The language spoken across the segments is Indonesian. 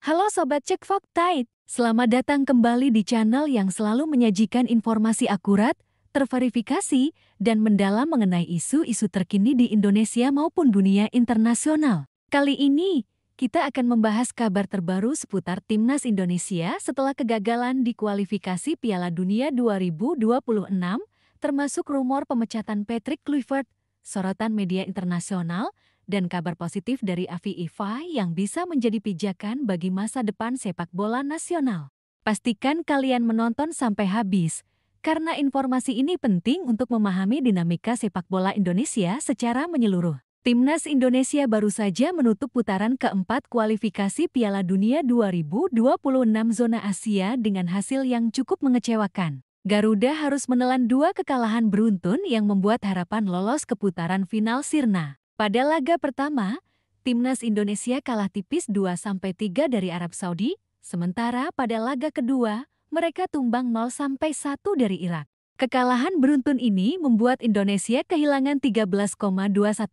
Halo Sobat Cek Faktaid, selamat datang kembali di channel yang selalu menyajikan informasi akurat, terverifikasi, dan mendalam mengenai isu-isu terkini di Indonesia maupun dunia internasional. Kali ini, kita akan membahas kabar terbaru seputar Timnas Indonesia setelah kegagalan di kualifikasi Piala Dunia 2026, termasuk rumor pemecatan Patrick Kluivert, sorotan media internasional, dan kabar positif dari FIFA yang bisa menjadi pijakan bagi masa depan sepak bola nasional. Pastikan kalian menonton sampai habis, karena informasi ini penting untuk memahami dinamika sepak bola Indonesia secara menyeluruh. Timnas Indonesia baru saja menutup putaran keempat kualifikasi Piala Dunia 2026 zona Asia dengan hasil yang cukup mengecewakan. Garuda harus menelan 2 kekalahan beruntun yang membuat harapan lolos ke putaran final sirna. Pada laga pertama, Timnas Indonesia kalah tipis 2-3 dari Arab Saudi, sementara pada laga kedua, mereka tumbang 0-1 dari Irak. Kekalahan beruntun ini membuat Indonesia kehilangan 13,21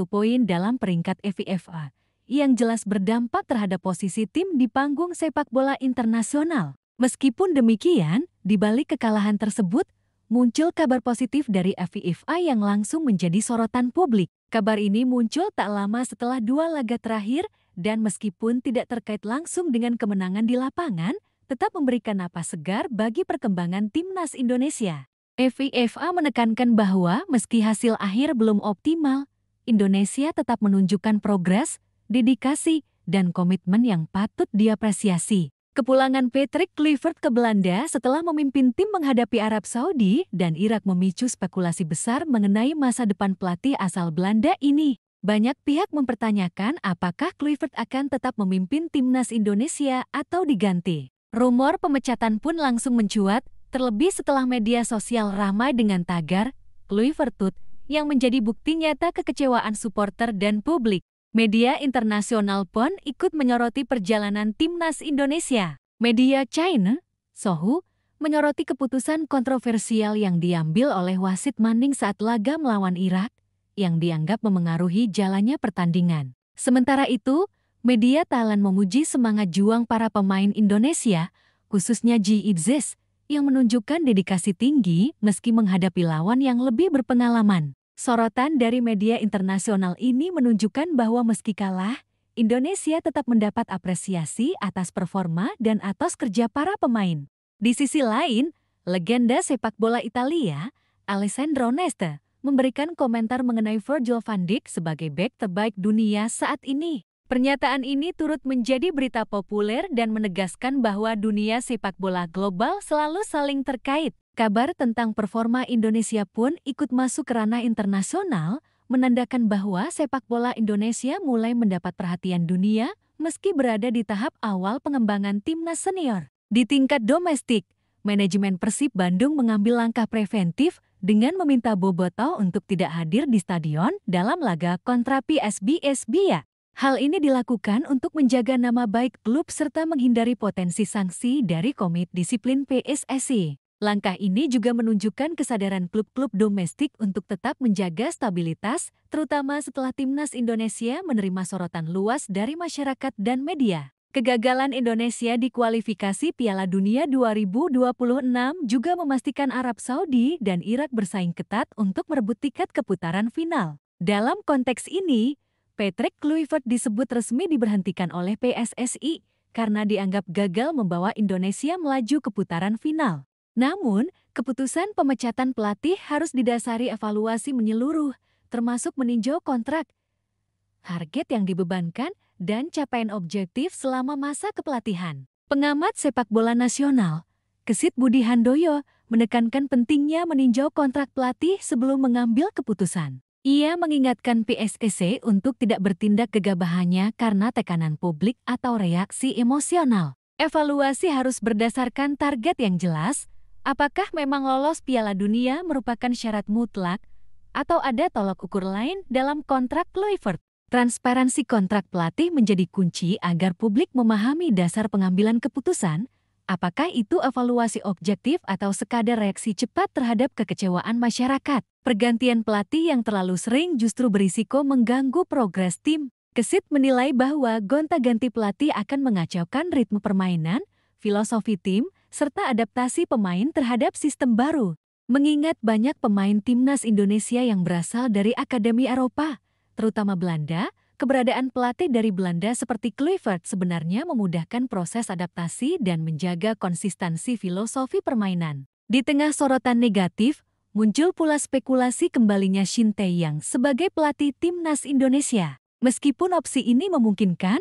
poin dalam peringkat FIFA, yang jelas berdampak terhadap posisi tim di panggung sepak bola internasional. Meskipun demikian, di balik kekalahan tersebut, muncul kabar positif dari FIFA yang langsung menjadi sorotan publik. Kabar ini muncul tak lama setelah 2 laga terakhir dan meskipun tidak terkait langsung dengan kemenangan di lapangan, tetap memberikan napas segar bagi perkembangan Timnas Indonesia. FIFA menekankan bahwa meski hasil akhir belum optimal, Indonesia tetap menunjukkan progres, dedikasi, dan komitmen yang patut diapresiasi. Kepulangan Patrick Kluivert ke Belanda setelah memimpin tim menghadapi Arab Saudi dan Irak memicu spekulasi besar mengenai masa depan pelatih asal Belanda ini. Banyak pihak mempertanyakan apakah Kluivert akan tetap memimpin Timnas Indonesia atau diganti. Rumor pemecatan pun langsung mencuat, terlebih setelah media sosial ramai dengan tagar Kluivert yang menjadi bukti nyata kekecewaan supporter dan publik. Media internasional pun ikut menyoroti perjalanan Timnas Indonesia. Media China, Sohu, menyoroti keputusan kontroversial yang diambil oleh wasit Manning saat laga melawan Irak, yang dianggap memengaruhi jalannya pertandingan. Sementara itu, media Thailand memuji semangat juang para pemain Indonesia, khususnya Ji Idzes, yang menunjukkan dedikasi tinggi meski menghadapi lawan yang lebih berpengalaman. Sorotan dari media internasional ini menunjukkan bahwa meski kalah, Indonesia tetap mendapat apresiasi atas performa dan atas kerja para pemain. Di sisi lain, legenda sepak bola Italia, Alessandro Nesta, memberikan komentar mengenai Virgil van Dijk sebagai bek terbaik dunia saat ini. Pernyataan ini turut menjadi berita populer dan menegaskan bahwa dunia sepak bola global selalu saling terkait. Kabar tentang performa Indonesia pun ikut masuk ke ranah internasional, menandakan bahwa sepak bola Indonesia mulai mendapat perhatian dunia meski berada di tahap awal pengembangan timnas senior. Di tingkat domestik, manajemen Persib Bandung mengambil langkah preventif dengan meminta Bobotoh untuk tidak hadir di stadion dalam laga kontra PSBS Biak. Hal ini dilakukan untuk menjaga nama baik klub serta menghindari potensi sanksi dari Komite Disiplin PSSI. Langkah ini juga menunjukkan kesadaran klub-klub domestik untuk tetap menjaga stabilitas, terutama setelah Timnas Indonesia menerima sorotan luas dari masyarakat dan media. Kegagalan Indonesia di kualifikasi Piala Dunia 2026 juga memastikan Arab Saudi dan Irak bersaing ketat untuk merebut tiket ke putaran final. Dalam konteks ini, Patrick Kluivert disebut resmi diberhentikan oleh PSSI karena dianggap gagal membawa Indonesia melaju ke putaran final. Namun, keputusan pemecatan pelatih harus didasari evaluasi menyeluruh, termasuk meninjau kontrak, target yang dibebankan, dan capaian objektif selama masa kepelatihan. Pengamat sepak bola nasional, Kesit Budi Handoyo, menekankan pentingnya meninjau kontrak pelatih sebelum mengambil keputusan. Ia mengingatkan PSSI untuk tidak bertindak gegabahnya karena tekanan publik atau reaksi emosional. Evaluasi harus berdasarkan target yang jelas. Apakah memang lolos Piala Dunia merupakan syarat mutlak atau ada tolak ukur lain dalam kontrak Kluivert? Transparansi kontrak pelatih menjadi kunci agar publik memahami dasar pengambilan keputusan. Apakah itu evaluasi objektif atau sekadar reaksi cepat terhadap kekecewaan masyarakat? Pergantian pelatih yang terlalu sering justru berisiko mengganggu progres tim. Kesit menilai bahwa gonta-ganti pelatih akan mengacaukan ritme permainan, filosofi tim, serta adaptasi pemain terhadap sistem baru. Mengingat banyak pemain timnas Indonesia yang berasal dari Akademi Eropa, terutama Belanda, keberadaan pelatih dari Belanda seperti Kluivert sebenarnya memudahkan proses adaptasi dan menjaga konsistensi filosofi permainan. Di tengah sorotan negatif, muncul pula spekulasi kembalinya Shin Tae-yong sebagai pelatih timnas Indonesia. Meskipun opsi ini memungkinkan,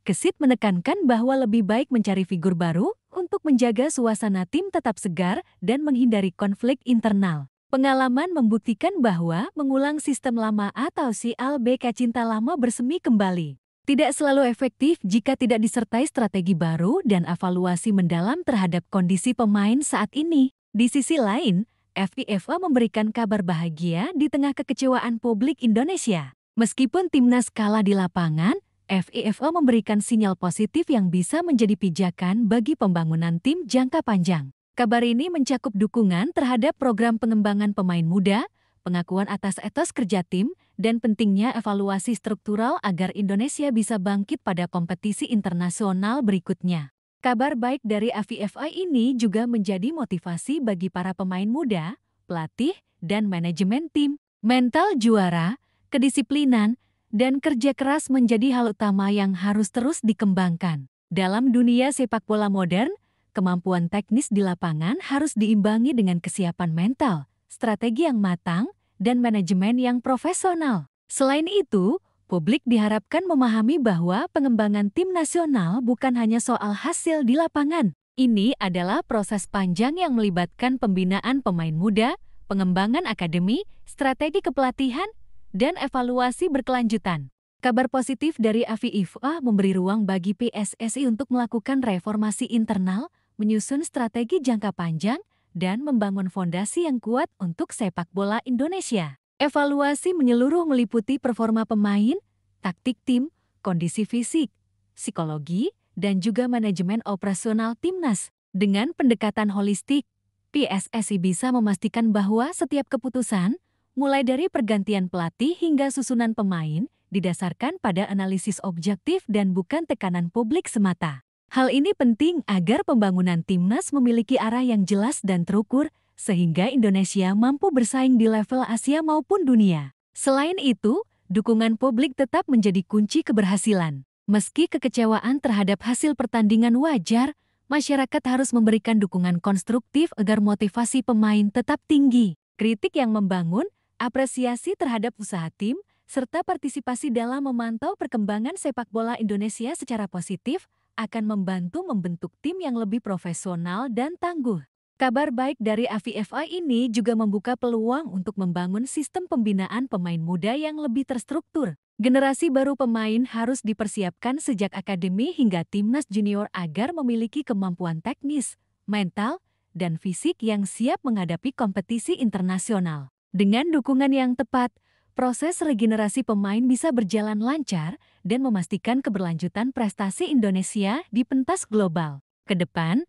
Kesit menekankan bahwa lebih baik mencari figur baru untuk menjaga suasana tim tetap segar dan menghindari konflik internal. Pengalaman membuktikan bahwa mengulang sistem lama atau CLBK cinta lama bersemi kembali tidak selalu efektif jika tidak disertai strategi baru dan evaluasi mendalam terhadap kondisi pemain saat ini. Di sisi lain, FIFA memberikan kabar bahagia di tengah kekecewaan publik Indonesia. Meskipun timnas kalah di lapangan, FIFA memberikan sinyal positif yang bisa menjadi pijakan bagi pembangunan tim jangka panjang. Kabar ini mencakup dukungan terhadap program pengembangan pemain muda, pengakuan atas etos kerja tim, dan pentingnya evaluasi struktural agar Indonesia bisa bangkit pada kompetisi internasional berikutnya. Kabar baik dari FIFA ini juga menjadi motivasi bagi para pemain muda, pelatih, dan manajemen tim. Mental juara, kedisiplinan, dan kerja keras menjadi hal utama yang harus terus dikembangkan. Dalam dunia sepak bola modern, kemampuan teknis di lapangan harus diimbangi dengan kesiapan mental, strategi yang matang, dan manajemen yang profesional. Selain itu, publik diharapkan memahami bahwa pengembangan tim nasional bukan hanya soal hasil di lapangan. Ini adalah proses panjang yang melibatkan pembinaan pemain muda, pengembangan akademi, strategi kepelatihan, dan evaluasi berkelanjutan. Kabar positif dari FIFA memberi ruang bagi PSSI untuk melakukan reformasi internal, menyusun strategi jangka panjang, dan membangun fondasi yang kuat untuk sepak bola Indonesia. Evaluasi menyeluruh meliputi performa pemain, taktik tim, kondisi fisik, psikologi, dan juga manajemen operasional timnas. Dengan pendekatan holistik, PSSI bisa memastikan bahwa setiap keputusan, mulai dari pergantian pelatih hingga susunan pemain, didasarkan pada analisis objektif dan bukan tekanan publik semata. Hal ini penting agar pembangunan timnas memiliki arah yang jelas dan terukur, sehingga Indonesia mampu bersaing di level Asia maupun dunia. Selain itu, dukungan publik tetap menjadi kunci keberhasilan. Meski kekecewaan terhadap hasil pertandingan wajar, masyarakat harus memberikan dukungan konstruktif agar motivasi pemain tetap tinggi. Kritik yang membangun, apresiasi terhadap usaha tim, serta partisipasi dalam memantau perkembangan sepak bola Indonesia secara positif akan membantu membentuk tim yang lebih profesional dan tangguh. Kabar baik dari FIFA ini juga membuka peluang untuk membangun sistem pembinaan pemain muda yang lebih terstruktur. Generasi baru pemain harus dipersiapkan sejak akademi hingga timnas junior agar memiliki kemampuan teknis, mental, dan fisik yang siap menghadapi kompetisi internasional. Dengan dukungan yang tepat, proses regenerasi pemain bisa berjalan lancar dan memastikan keberlanjutan prestasi Indonesia di pentas global. Kedepan,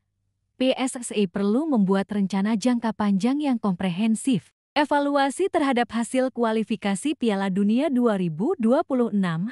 PSSI perlu membuat rencana jangka panjang yang komprehensif. Evaluasi terhadap hasil kualifikasi Piala Dunia 2026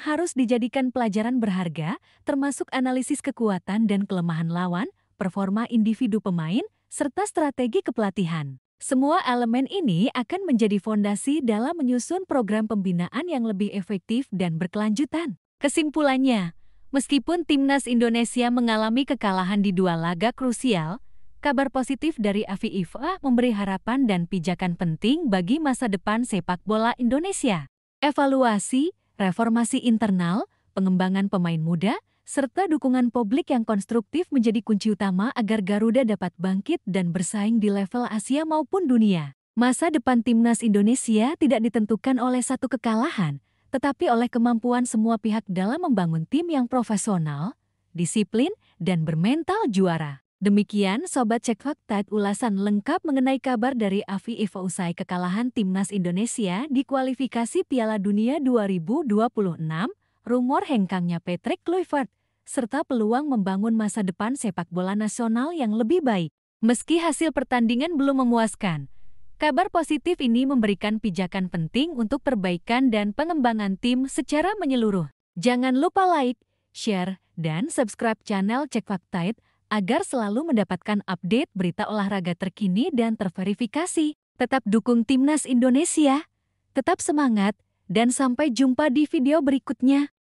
harus dijadikan pelajaran berharga, termasuk analisis kekuatan dan kelemahan lawan, performa individu pemain, serta strategi kepelatihan. Semua elemen ini akan menjadi fondasi dalam menyusun program pembinaan yang lebih efektif dan berkelanjutan. Kesimpulannya, meskipun timnas Indonesia mengalami kekalahan di 2 laga krusial, kabar positif dari FIFA memberi harapan dan pijakan penting bagi masa depan sepak bola Indonesia. Evaluasi, reformasi internal, pengembangan pemain muda, serta dukungan publik yang konstruktif menjadi kunci utama agar Garuda dapat bangkit dan bersaing di level Asia maupun dunia. Masa depan timnas Indonesia tidak ditentukan oleh satu kekalahan, tetapi oleh kemampuan semua pihak dalam membangun tim yang profesional, disiplin, dan bermental juara. Demikian Sobat Cek Fakta, ulasan lengkap mengenai kabar dari FIFA usai kekalahan timnas Indonesia di kualifikasi Piala Dunia 2026, rumor hengkangnya Patrick Kluivert, serta peluang membangun masa depan sepak bola nasional yang lebih baik. Meski hasil pertandingan belum memuaskan, kabar positif ini memberikan pijakan penting untuk perbaikan dan pengembangan tim secara menyeluruh. Jangan lupa like, share, dan subscribe channel Cek Fakta It agar selalu mendapatkan update berita olahraga terkini dan terverifikasi. Tetap dukung Timnas Indonesia, tetap semangat, dan sampai jumpa di video berikutnya.